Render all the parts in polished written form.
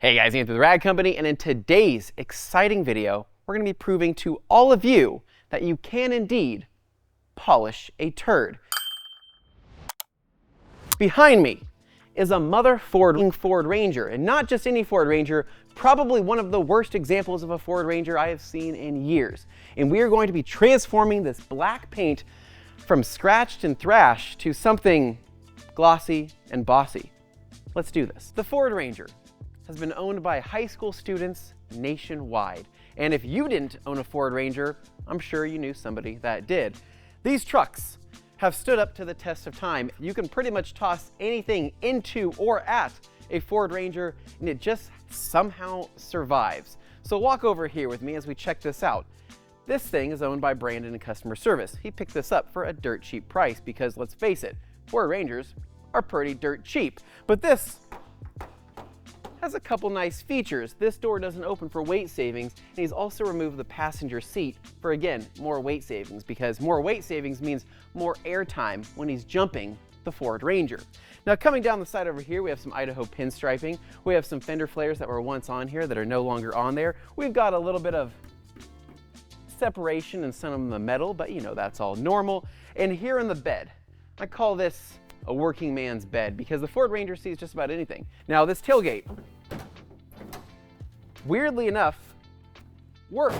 Hey guys, Anthony with the Rad Company, and in today's exciting video, we're going to be proving to all of you that you can indeed polish a turd. Behind me is a mother Ford Ranger, and not just any Ford Ranger, probably one of the worst examples of a Ford Ranger I have seen in years. And we are going to be transforming this black paint from scratched and thrashed to something glossy and bossy. Let's do this. The Ford Ranger has been owned by high school students nationwide. And if you didn't own a Ford Ranger, I'm sure you knew somebody that did. These trucks have stood up to the test of time. You can pretty much toss anything into or at a Ford Ranger and it just somehow survives. So walk over here with me as we check this out. This thing is owned by Brandon in customer service. He picked this up for a dirt cheap price because let's face it, Ford Rangers are pretty dirt cheap. But this has a couple nice features. This door doesn't open for weight savings, and he's also removed the passenger seat for, again, more weight savings, because more weight savings means more air time when he's jumping the Ford Ranger. Now coming down the side over here, we have some Idaho pinstriping. We have some fender flares that were once on here that are no longer on there. We've got a little bit of separation in some of the metal, but you know, that's all normal. And here in the bed, I call this a working man's bed because the Ford Ranger sees just about anything. Now this tailgate, weirdly enough, works.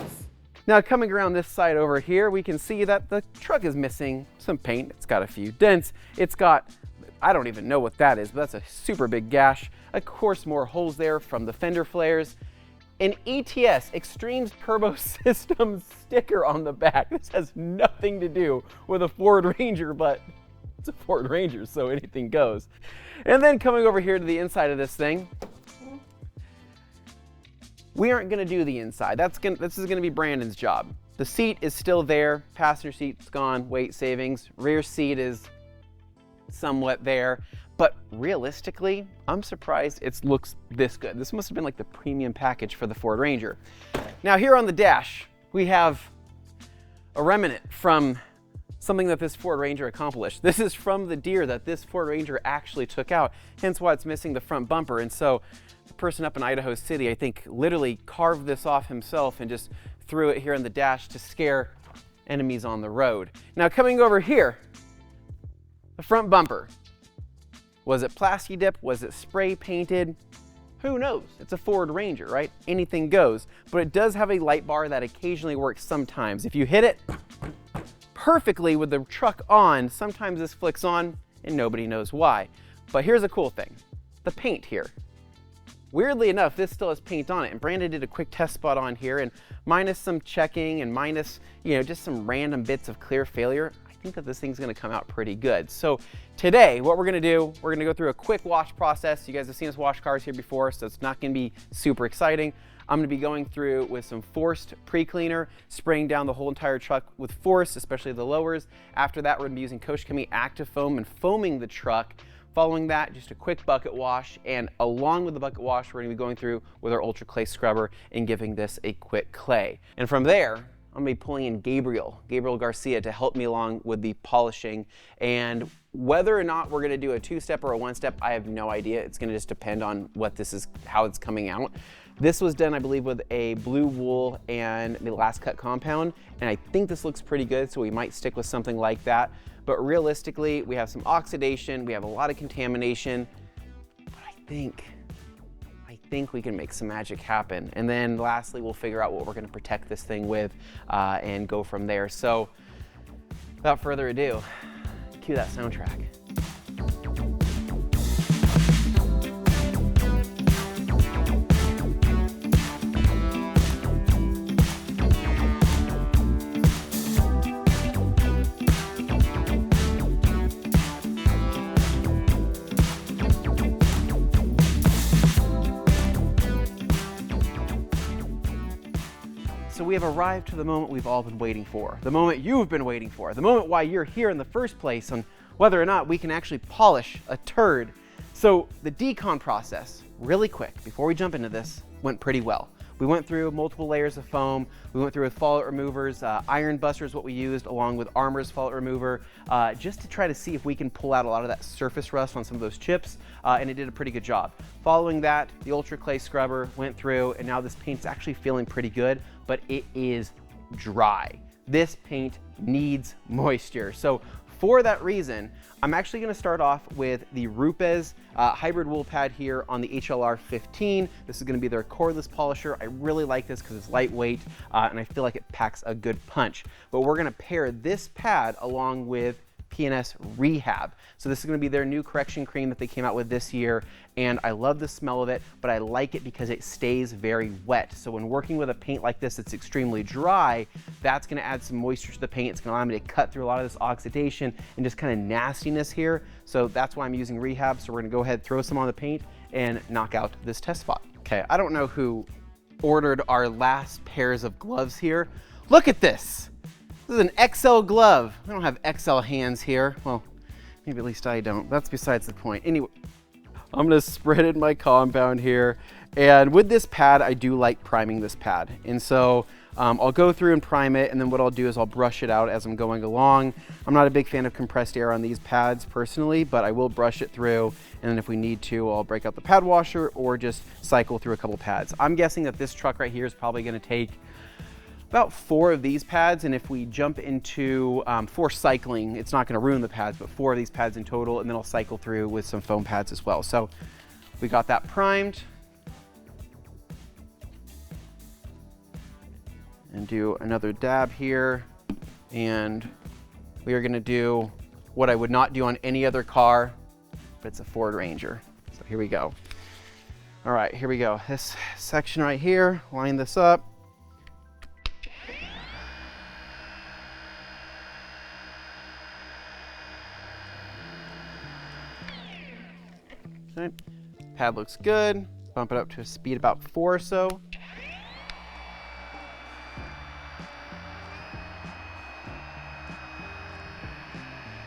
Now coming around this side over here, we can see that the truck is missing some paint. It's got a few dents. It's got, I don't even know what that is, but that's a super big gash. Of course, more holes there from the fender flares. An ETS, Extreme Turbo System sticker on the back. This has nothing to do with a Ford Ranger, but it's a Ford Ranger, so anything goes. And then coming over here to the inside of this thing, we aren't gonna do the inside. This is gonna be Brandon's job. The seat is still there, passenger seat's gone, weight savings, rear seat is somewhat there, but realistically, I'm surprised it looks this good. This must have been like the premium package for the Ford Ranger. Now here on the dash, we have a remnant from something that this Ford Ranger accomplished. This is from the deer that this Ford Ranger actually took out, hence why it's missing the front bumper. And so the person up in Idaho City, I think, literally carved this off himself and just threw it here in the dash to scare enemies on the road. Now coming over here, the front bumper. Was it plasti dip? Was it spray painted? Who knows? It's a Ford Ranger, right? Anything goes. But it does have a light bar that occasionally works sometimes. If you hit it perfectly with the truck on, sometimes this flicks on and nobody knows why. But here's a cool thing, the paint here. Weirdly enough, this still has paint on it, and Brandon did a quick test spot on here, and minus some checking and minus, you know, just some random bits of clear failure, I think that this thing's gonna come out pretty good. So today, what we're gonna do, we're gonna go through a quick wash process. You guys have seen us wash cars here before, so it's not gonna be super exciting. I'm gonna be going through with some forced pre-cleaner, spraying down the whole entire truck with force, especially the lowers. After that, we're gonna be using Coach Chemie Active Foam and foaming the truck. Following that, just a quick bucket wash, and along with the bucket wash, we're gonna be going through with our Ultra Clay Scrubber and giving this a quick clay. And from there, I'm gonna be pulling in Gabriel Garcia to help me along with the polishing. And whether or not we're gonna do a two-step or a one-step, I have no idea. It's gonna just depend on what this is, how it's coming out. This was done, I believe, with a blue wool and the last cut compound, and I think this looks pretty good, so we might stick with something like that. But realistically, we have some oxidation, we have a lot of contamination, but I think we can make some magic happen. And then lastly, we'll figure out what we're gonna protect this thing with and go from there. So without further ado, cue that soundtrack. So we have arrived to the moment we've all been waiting for, the moment you've been waiting for, the moment why you're here in the first place on whether or not we can actually polish a turd. So the decon process, really quick, before we jump into this, went pretty well. We went through multiple layers of foam. We went through with fallout removers. Iron Buster is what we used, along with Armor's fallout remover, just to try to see if we can pull out a lot of that surface rust on some of those chips, and it did a pretty good job. Following that, the Ultra Clay Scrubber went through, and now this paint's actually feeling pretty good, but it is dry. This paint needs moisture. So for that reason, I'm actually going to start off with the Rupes hybrid wool pad here on the HLR 15. This is going to be their cordless polisher. I really like this because it's lightweight and I feel like it packs a good punch. But we're going to pair this pad along with P&S Rehab. So this is going to be their new correction cream that they came out with this year, and I love the smell of it, but I like it because it stays very wet. So when working with a paint like this that's extremely dry, that's going to add some moisture to the paint. It's going to allow me to cut through a lot of this oxidation and just kind of nastiness here. So that's why I'm using Rehab. So we're going to go ahead, throw some on the paint and knock out this test spot. Okay, I don't know who ordered our last pairs of gloves here. Look at this. This is an XL glove. I don't have XL hands here. Well, maybe at least I don't. That's besides the point. Anyway, I'm gonna spread in my compound here. And with this pad, I do like priming this pad. And so I'll go through and prime it, and then what I'll do is I'll brush it out as I'm going along. I'm not a big fan of compressed air on these pads personally, but I will brush it through. And then if we need to, I'll break out the pad washer or just cycle through a couple pads. I'm guessing that this truck right here is probably gonna take about 4 of these pads, and if we jump into 4 cycling, it's not going to ruin the pads, but 4 of these pads in total, and then I'll cycle through with some foam pads as well. So we got that primed, and do another dab here, and we are going to do what I would not do on any other car, but it's a Ford Ranger. So here we go. All right, here we go. This section right here, line this up. Okay. Pad looks good. Bump it up to a speed about 4 or so.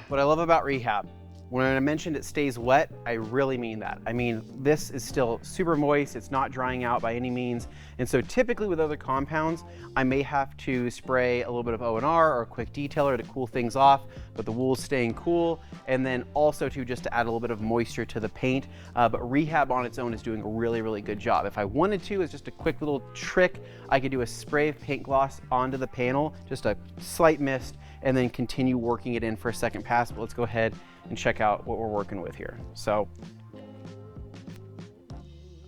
What I love about Rehab, when I mentioned it stays wet, I really mean that. I mean, this is still super moist. It's not drying out by any means. And so typically with other compounds, I may have to spray a little bit of O&R or a quick detailer to cool things off, but the wool's staying cool. And then also just to add a little bit of moisture to the paint. But Rehab on its own is doing a really, really good job. If I wanted to, as just a quick little trick, I could do a spray of paint gloss onto the panel, just a slight mist, and then continue working it in for a second pass. But let's go ahead and check out what we're working with here. So,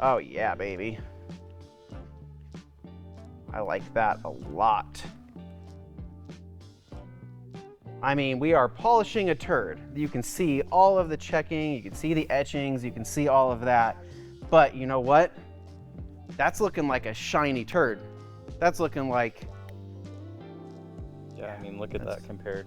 oh yeah, baby. I like that a lot. I mean, we are polishing a turd. You can see all of the checking, you can see the etchings, you can see all of that. But you know what? That's looking like a shiny turd. That's looking like... Yeah, I mean, look at that compared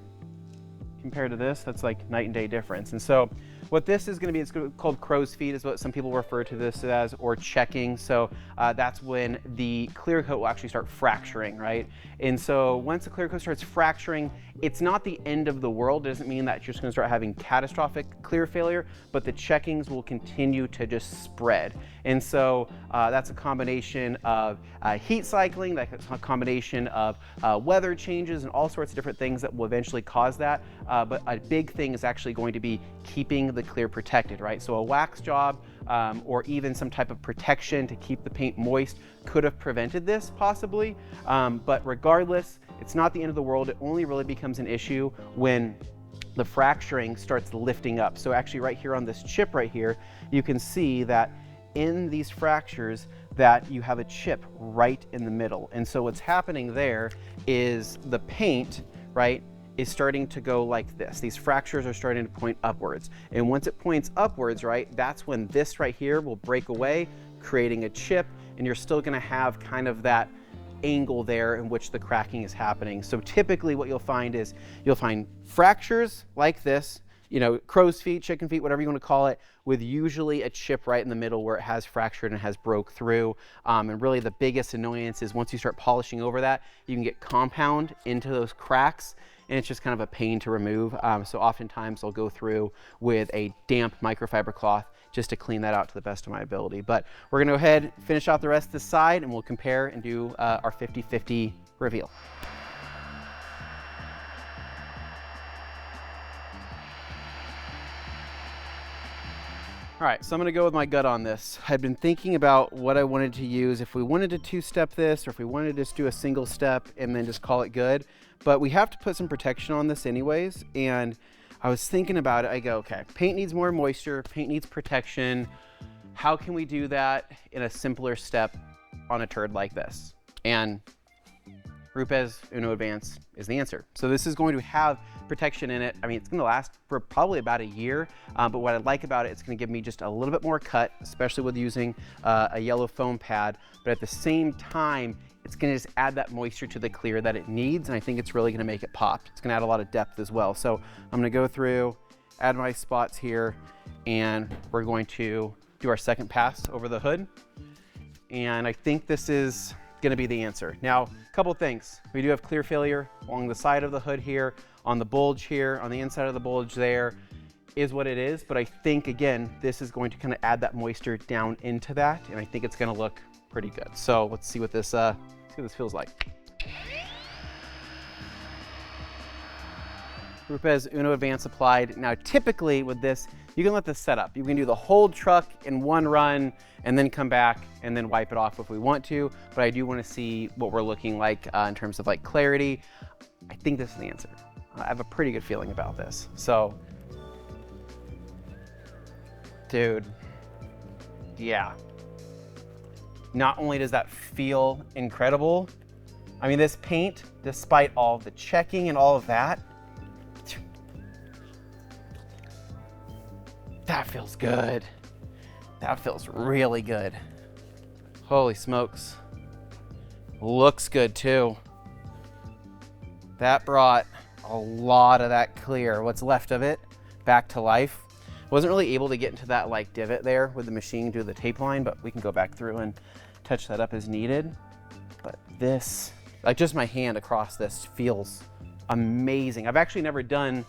to this, that's like night and day difference. And so what this is going to be, it's called crow's feet is what some people refer to this as, or checking. So that's when the clear coat will actually start fracturing, right? And so once the clear coat starts fracturing, it's not the end of the world. It doesn't mean that you're just going to start having catastrophic clear failure, but the checkings will continue to just spread. And so that's a combination of heat cycling, that's a combination of weather changes and all sorts of different things that will eventually cause that. But a big thing is actually going to be keeping the clear protected, right? So a wax job or even some type of protection to keep the paint moist could have prevented this possibly. But regardless, it's not the end of the world. It only really becomes an issue when the fracturing starts lifting up. So actually right here on this chip right here, you can see that in these fractures that you have a chip right in the middle. And so what's happening there is the paint, right, is starting to go like this. These fractures are starting to point upwards. And once it points upwards, right, that's when this right here will break away, creating a chip, and you're still gonna have kind of that angle there in which the cracking is happening. So typically what you'll find is you'll find fractures like this, you know, crow's feet, chicken feet, whatever you want to call it, with usually a chip right in the middle where it has fractured and has broke through. And really the biggest annoyance is once you start polishing over that, you can get compound into those cracks, and it's just kind of a pain to remove. So oftentimes I'll go through with a damp microfiber cloth, just to clean that out to the best of my ability. But we're gonna go ahead, finish out the rest of this side, and we'll compare and do our 50-50 reveal. All right, so I'm gonna go with my gut on this. I've been thinking about what I wanted to use, if we wanted to two-step this, or if we wanted to just do a single step and then just call it good. But we have to put some protection on this anyways. And I was thinking about it, I go, okay, paint needs more moisture, paint needs protection. How can we do that in a simpler step on a turd like this? And Rupes Uno Advance is the answer. So this is going to have protection in it. I mean, it's going to last for probably about a year, but what I like about it, it's going to give me just a little bit more cut, especially with using a yellow foam pad, but at the same time, it's going to just add that moisture to the clear that it needs, and I think it's really going to make it pop. It's going to add a lot of depth as well. So I'm going to go through, add my spots here, and we're going to do our second pass over the hood, and I think this is going to be the answer. Now, a couple things. We do have clear failure along the side of the hood here, on the bulge here, on the inside of the bulge there, is what it is. But I think, again, this is going to kind of add that moisture down into that, and I think it's going to look pretty good. So let's see what this feels like. Rupes Uno Advance applied. Now, typically with this, you can let this set up. You can do the whole truck in one run and then come back and then wipe it off if we want to. But I do want to see what we're looking like in terms of like clarity. I think this is the answer. I have a pretty good feeling about this. So, dude, yeah. Not only does that feel incredible, I mean, this paint, despite all the checking and all of that, that feels good. That feels really good. Holy smokes. Looks good too. That brought a lot of that clear, what's left of it, back to life. Wasn't really able to get into that like divot there with the machine due to the tape line, but we can go back through and touch that up as needed. But this, like just my hand across this feels amazing. I've actually never done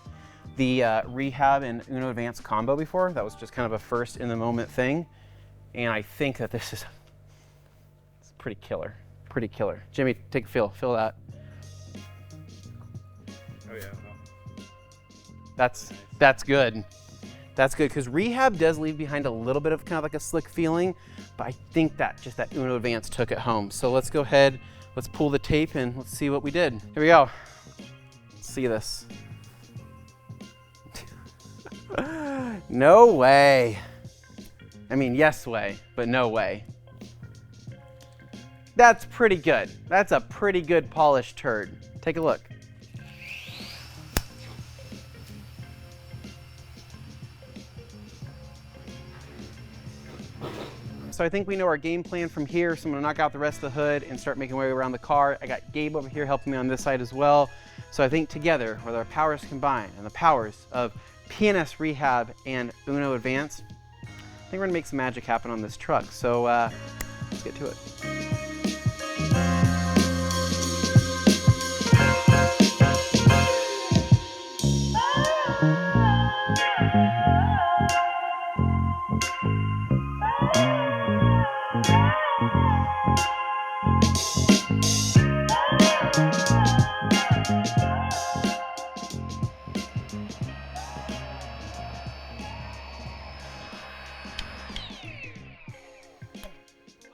the Rehab and Uno Advance combo before. That was just kind of a first in the moment thing. And I think that this is it's pretty killer, pretty killer. Jimmy, take a feel that. Oh yeah. That's good. That's good, because Rehab does leave behind a little bit of kind of like a slick feeling, but I think that just that Uno Advance took it home. So let's go ahead, let's pull the tape and let's see what we did. Here we go. Let's see this. No way. I mean, yes way, but no way. That's pretty good. That's a pretty good polished turd. Take a look. So I think we know our game plan from here. So I'm gonna knock out the rest of the hood and start making my way around the car. I got Gabe over here helping me on this side as well. So I think together, with our powers combined and the powers of PNS Rehab and Uno Advance, I think we're gonna make some magic happen on this truck. So let's get to it.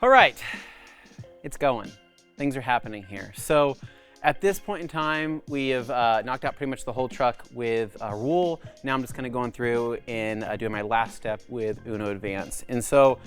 All right, it's going. Things are happening here. So at this point in time, we have knocked out pretty much the whole truck with Rule. Now I'm just kind of going through and doing my last step with Uno Advance. And so,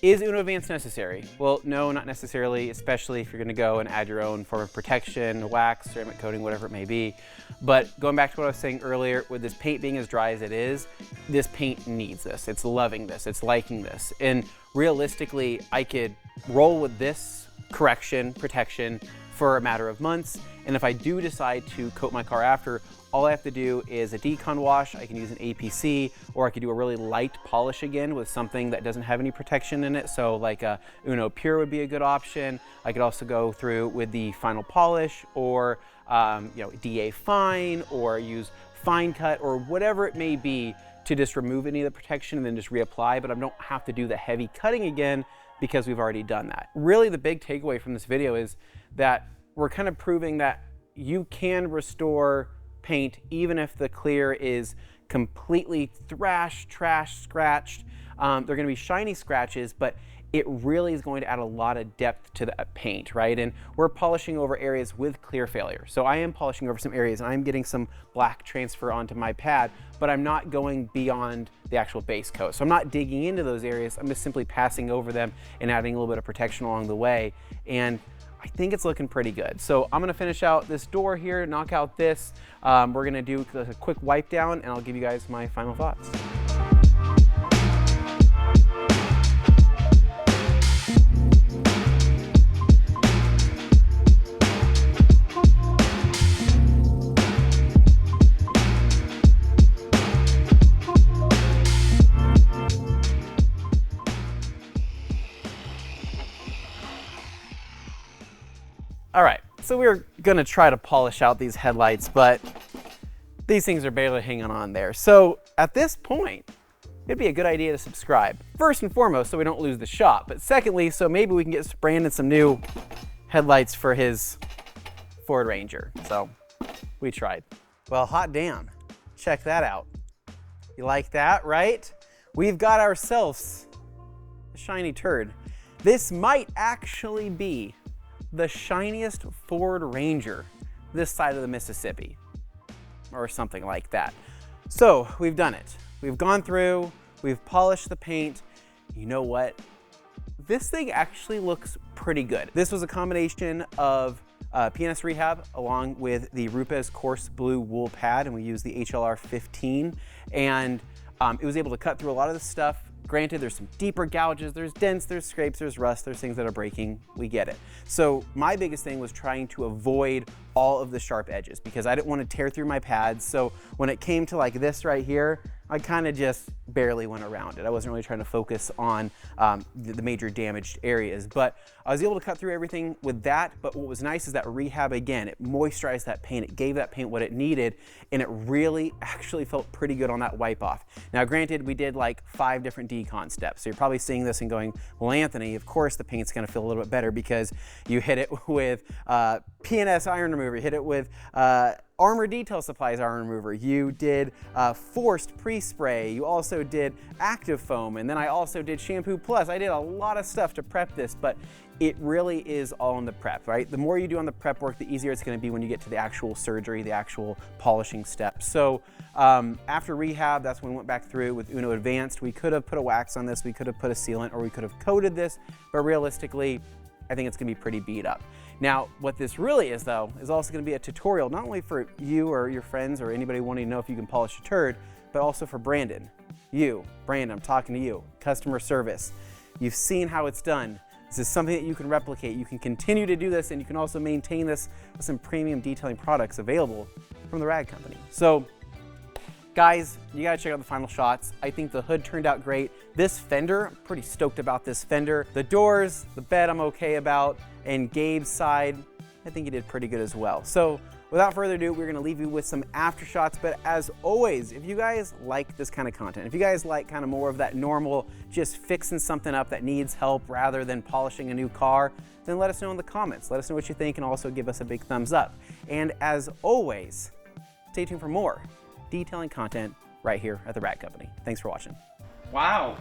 is Uno Advance necessary? Well, no, not necessarily, especially if you're gonna go and add your own form of protection, wax, ceramic coating, whatever it may be. But going back to what I was saying earlier, with this paint being as dry as it is, this paint needs this. It's loving this, it's liking this. And realistically, I could roll with this correction, protection for a matter of months. And if I do decide to coat my car after, all I have to do is a decon wash. I can use an APC, or I could do a really light polish again with something that doesn't have any protection in it. So like a Uno Pure would be a good option. I could also go through with the final polish, or DA Fine, or use Fine Cut, or whatever it may be to just remove any of the protection and then just reapply, but I don't have to do the heavy cutting again because we've already done that. Really, the big takeaway from this video is that we're kind of proving that you can restore paint even if the clear is completely thrashed, trashed, scratched. They're going to be shiny scratches, but it really is going to add a lot of depth to the paint, right? And we're polishing over areas with clear failure. So I am polishing over some areas and I'm getting some black transfer onto my pad, but I'm not going beyond the actual base coat. So I'm not digging into those areas. I'm just simply passing over them and adding a little bit of protection along the way. And I think it's looking pretty good. So I'm gonna finish out this door here, knock out this. We're gonna do a quick wipe down and I'll give you guys my final thoughts. All right, so we're gonna try to polish out these headlights, but these things are barely hanging on there. So at this point, it'd be a good idea to subscribe. First and foremost, so we don't lose the shot, but secondly, so maybe we can get Brandon some new headlights for his Ford Ranger. So we tried. Well, hot damn, check that out. You like that, right? We've got ourselves a shiny turd. This might actually be the shiniest Ford Ranger this side of the Mississippi, or something like that. So we've done it. We've gone through, we've polished the paint. You know what? This thing actually looks pretty good. This was a combination of PNS Rehab along with the Rupes Coarse Blue Wool Pad, and we used the HLR 15, and it was able to cut through a lot of the stuff. Granted, there's some deeper gouges, there's dents, there's scrapes, there's rust, there's things that are breaking, we get it. So my biggest thing was trying to avoid all of the sharp edges because I didn't want to tear through my pads. So when it came to like this right here, I kind of just barely went around it. I wasn't really trying to focus on the major damaged areas, but I was able to cut through everything with that. But what was nice is that rehab, again, it moisturized that paint. It gave that paint what it needed, and it really actually felt pretty good on that wipe off. Now, granted, we did like 5 different decon steps. So you're probably seeing this and going, well, Anthony, of course the paint's gonna feel a little bit better because you hit it with PNS iron remover, you hit it with Armor Detail Supplies iron remover, you did forced pre-spray, you also did active foam, and then I also did Shampoo Plus. I did a lot of stuff to prep this, but it really is all in the prep, right? The more you do on the prep work, the easier it's gonna be when you get to the actual surgery, the actual polishing steps. So after rehab, that's when we went back through with Uno Advanced. We could have put a wax on this, we could have put a sealant, or we could have coated this, but realistically, I think it's gonna be pretty beat up. Now, what this really is though, is also gonna be a tutorial, not only for you or your friends or anybody wanting to know if you can polish a turd, but also for Brandon. You, Brandon, I'm talking to you, customer service. You've seen how it's done. This is something that you can replicate. You can continue to do this, and you can also maintain this with some premium detailing products available from the Rag Company. So, guys, you gotta check out the final shots. I think the hood turned out great. This fender, I'm pretty stoked about this fender. The doors, the bed I'm okay about, and Gabe's side, I think he did pretty good as well. So without further ado, we're gonna leave you with some after shots, but as always, if you guys like this kind of content, if you guys like kind of more of that normal, just fixing something up that needs help rather than polishing a new car, then let us know in the comments. Let us know what you think and also give us a big thumbs up. And as always, stay tuned for more detailing content right here at the Rag Company. Thanks for watching. Wow.